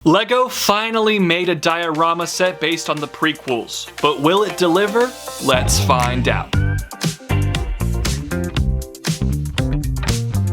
LEGO finally made a diorama set based on the prequels, but will it deliver? Let's find out.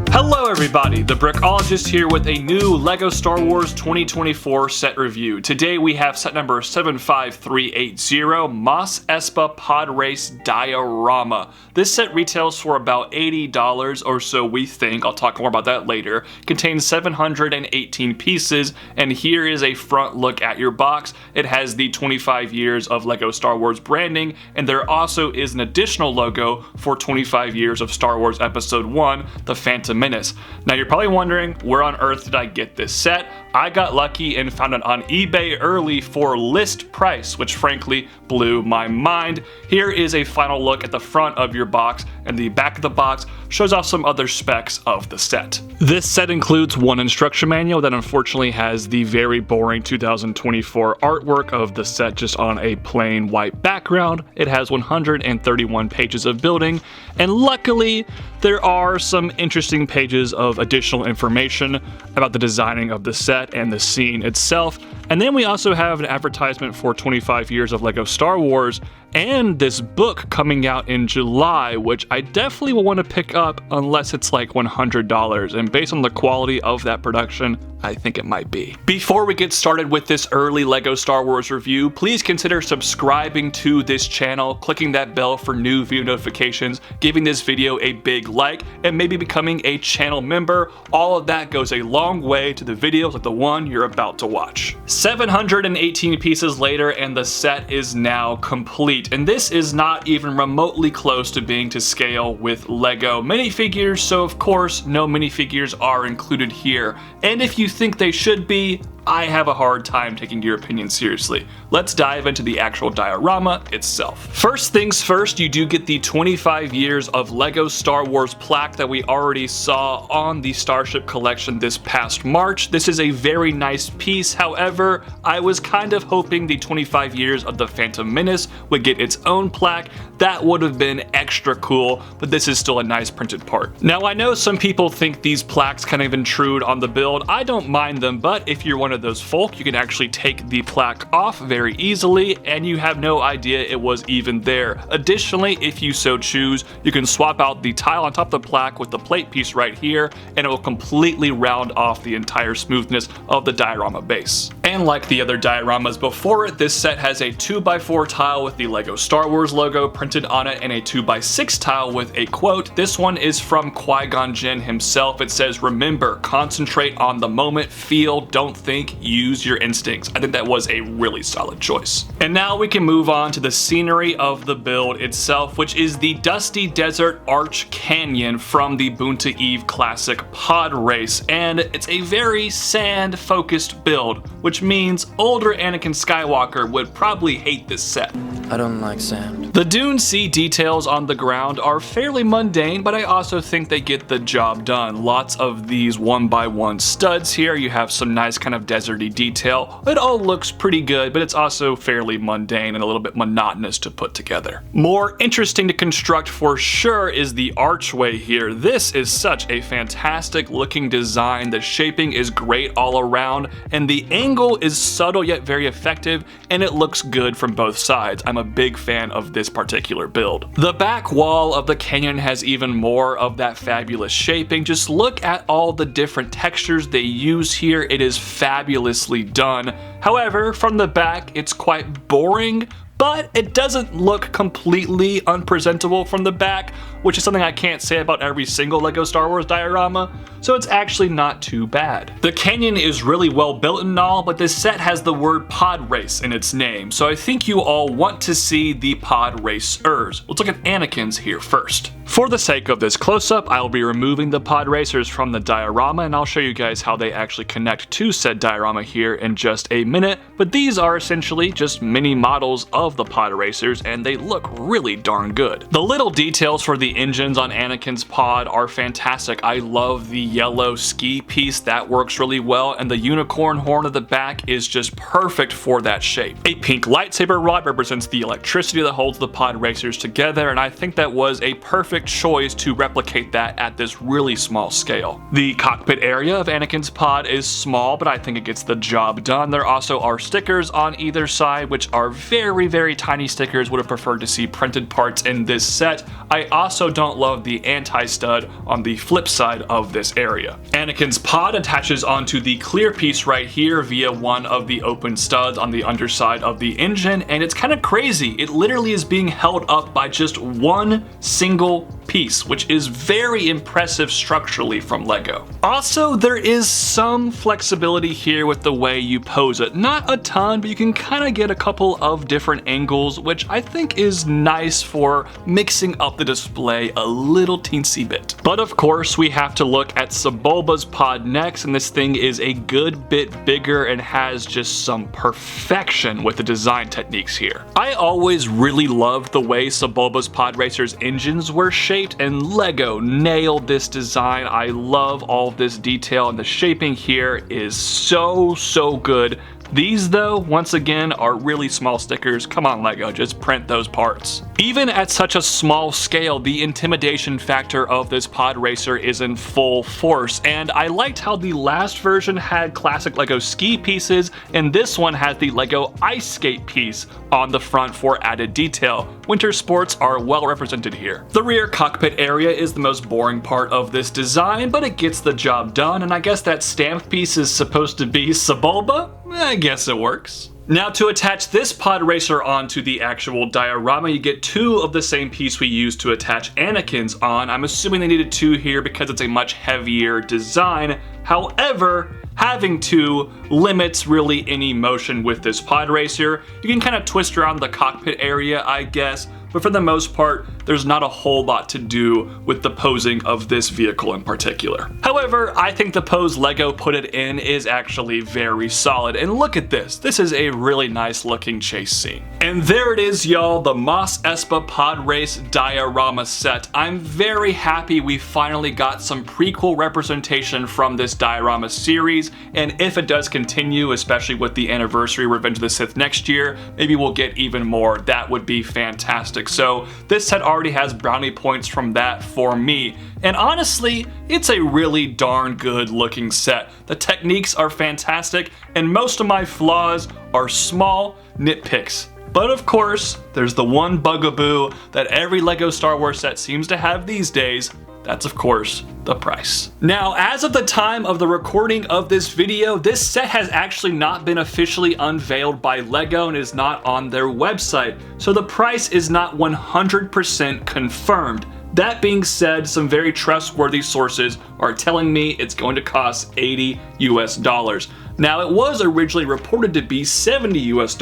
Hello everybody, the Brickologist here with a new LEGO Star Wars 2024 set review. Today we have set number 75380, Moss Espa Podrace Diorama. This set retails for about $80 or so we think, I'll talk more about that later. Contains 718 pieces, and here is a front look at your box. It has the 25 years of LEGO Star Wars branding, and there also is an additional logo for 25 years of Star Wars Episode 1, The Phantom Menace. Now you're probably wondering, where on earth did I get this set? I got lucky and found it on eBay early for list price, which frankly blew my mind. Here is a final look at the front of your box, and the back of the box shows off some other specs of the set. This set includes one instruction manual that unfortunately has the very boring 2024 artwork of the set just on a plain white background. It has 131 pages of building, and luckily there are some interesting pages of additional information about the designing of the set and the scene itself. And then we also have an advertisement for 25 years of LEGO Star Wars and this book coming out in July, which I definitely will want to pick up unless it's like $100, and based on the quality of that production, I think it might be. Before we get started with this early LEGO Star Wars review, please consider subscribing to this channel, clicking that bell for new video notifications, giving this video a big like, and maybe becoming a channel member. All of that goes a long way to the videos like the one you're about to watch. 718 pieces later, and the set is now complete. And this is not even remotely close to being to scale with LEGO minifigures, so of course no minifigures are included here. And if you think they should be, I have a hard time taking your opinion seriously. Let's dive into the actual diorama itself. First things first, you do get the 25 years of LEGO Star Wars plaque that we already saw on the Starship collection this past March. This is a very nice piece. However, I was kind of hoping the 25 years of the Phantom Menace would get its own plaque. That would have been extra cool, but this is still a nice printed part. Now I know some people think these plaques kind of intrude on the build. I don't mind them, but if you're one of those folk, you can actually take the plaque off very easily and you have no idea it was even there. Additionally, if you so choose, you can swap out the tile on top of the plaque with the plate piece right here, and it will completely round off the entire smoothness of the diorama base. And like the other dioramas before it, this set has a 2x4 tile with the LEGO Star Wars logo printed on it and a 2x6 tile with a quote. This one is from Qui-Gon Jinn himself. It says, "Remember, concentrate on the moment, feel, don't think, use your instincts." I think that was a really solid choice. And now we can move on to the scenery of the build itself, which is the Dusty Desert Arch Canyon from the Boonta Eve Classic Pod Race. And it's a very sand-focused build, which means older Anakin Skywalker would probably hate this set. I don't like sand. The Dune Sea details on the ground are fairly mundane, but I also think they get the job done. Lots of these 1x1 studs here. You have some nice kind of deserty detail. It all looks pretty good, but it's also fairly mundane and a little bit monotonous to put together. More interesting to construct for sure is the archway here. This is such a fantastic looking design. The shaping is great all around, and the angle is subtle yet very effective, and it looks good from both sides. I'm a big fan of this particular build. The back wall of the canyon has even more of that fabulous shaping. Just look at all the different textures they use here. It is fabulously done. However, from the back, it's quite boring, but it doesn't look completely unpresentable from the back, which is something I can't say about every single LEGO Star Wars diorama, so it's actually not too bad. The canyon is really well built and all, but this set has the word pod race in its name, so I think you all want to see the pod racers. Let's look at Anakins here first. For the sake of this close-up, I will be removing the pod racers from the diorama, and I'll show you guys how they actually connect to said diorama here in just a minute, but these are essentially just mini models of the pod racers, and they look really darn good. The little details for the engines on Anakins Pod are fantastic. I love the yellow ski piece, that works really well, and the unicorn horn at the back is just perfect for that shape. A pink lightsaber rod represents the electricity that holds the pod racers together, and I think that was a perfect choice to replicate that at this really small scale. The cockpit area of Anakins Pod is small, but I think it gets the job done. There also are stickers on either side, which are very, very tiny stickers. Would have preferred to see printed parts in this set. I also don't love the anti-stud on the flip side of this area. Anakins Pod attaches onto the clear piece right here via one of the open studs on the underside of the engine, and it's kind of crazy. It literally is being held up by just one single piece, which is very impressive structurally from LEGO. Also, there is some flexibility here with the way you pose it. Not a ton, but you can kind of get a couple of different angles, which I think is nice for mixing up the display a little teensy bit. But of course, we have to look at Sabboa's pod next, and this thing is a good bit bigger and has just some perfection with the design techniques here. I always really loved the way Sabboa's pod racers engines were shaped, and LEGO nailed this design. I love all of this detail, and the shaping here is so good. These, though, once again, are really small stickers. Come on, LEGO, just print those parts. Even at such a small scale, the intimidation factor of this pod racer is in full force, and I liked how the last version had classic LEGO ski pieces, and this one has the LEGO ice skate piece on the front for added detail. Winter sports are well represented here. The rear cockpit area is the most boring part of this design, but it gets the job done, and I guess that stamp piece is supposed to be Sabboa? I guess it works. Now, to attach this pod racer onto the actual diorama, you get two of the same piece we used to attach Anakins on. I'm assuming they needed two here because it's a much heavier design. However, having two limits really any motion with this pod racer. You can kind of twist around the cockpit area, I guess, but for the most part, there's not a whole lot to do with the posing of this vehicle in particular. However, I think the pose LEGO put it in is actually very solid, and look at this. This is a really nice looking chase scene. And there it is, y'all, the Moss Espa Pod Race diorama set. I'm very happy we finally got some prequel representation from this diorama series, and if it does continue, especially with the anniversary Revenge of the Sith next year, maybe we'll get even more. That would be fantastic. So this set already has brownie points from that for me. And honestly, it's a really darn good looking set. The techniques are fantastic, and most of my flaws are small nitpicks. But of course, there's the one bugaboo that every LEGO Star Wars set seems to have these days. That's, of course, the price. Now, as of the time of the recording of this video, this set has actually not been officially unveiled by LEGO and is not on their website, so the price is not 100% confirmed. That being said, some very trustworthy sources are telling me it's going to cost $80 US. Now, it was originally reported to be $70 US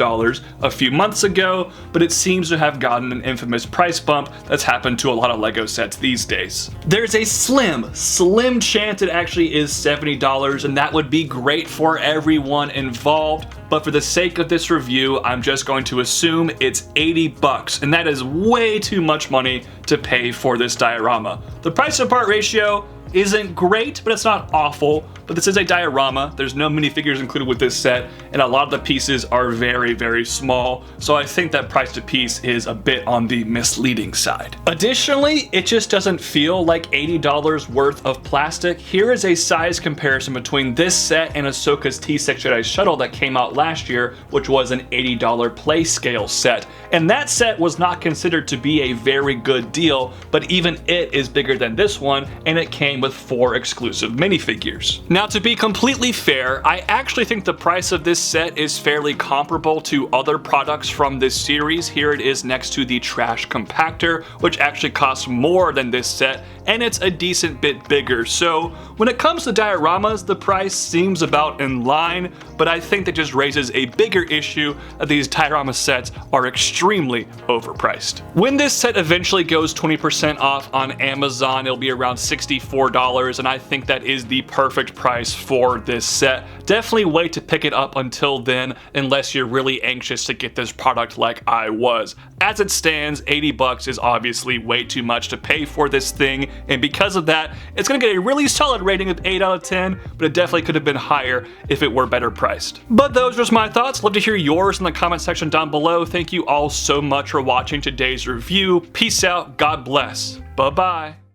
a few months ago, but it seems to have gotten an infamous price bump that's happened to a lot of LEGO sets these days. There's a slim chance it actually is $70, and that would be great for everyone involved. But for the sake of this review, I'm just going to assume it's 80 bucks, and that is way too much money to pay for this diorama. The price to part ratio isn't great, but it's not awful. But this is a diorama. There's no minifigures included with this set, and a lot of the pieces are very small, so I think that price to piece is a bit on the misleading side. Additionally, it just doesn't feel like $80 worth of plastic. Here is a size comparison between this set and Ahsoka's T6 Jedi Shuttle that came out last year, which was an $80 play scale set. And that set was not considered to be a very good deal, but even it is bigger than this one, and it came with 4 exclusive minifigures. Now, to be completely fair, I actually think the price of this set is fairly comparable to other products from this series. Here it is next to the trash compactor, which actually costs more than this set, and it's a decent bit bigger. So when it comes to dioramas, the price seems about in line, but I think that just raises a bigger issue that these diorama sets are extremely overpriced. When this set eventually goes 20% off on Amazon, it'll be around $64, and I think that is the perfect price price for this set. Definitely wait to pick it up until then, unless you're really anxious to get this product like I was. As it stands, 80 bucks is obviously way too much to pay for this thing, and because of that, it's gonna get a really solid rating of 8 out of 10, but it definitely could have been higher if it were better priced. But those are just my thoughts. Love to hear yours in the comment section down below. Thank you all so much for watching today's review. Peace out, God bless. Bye-bye.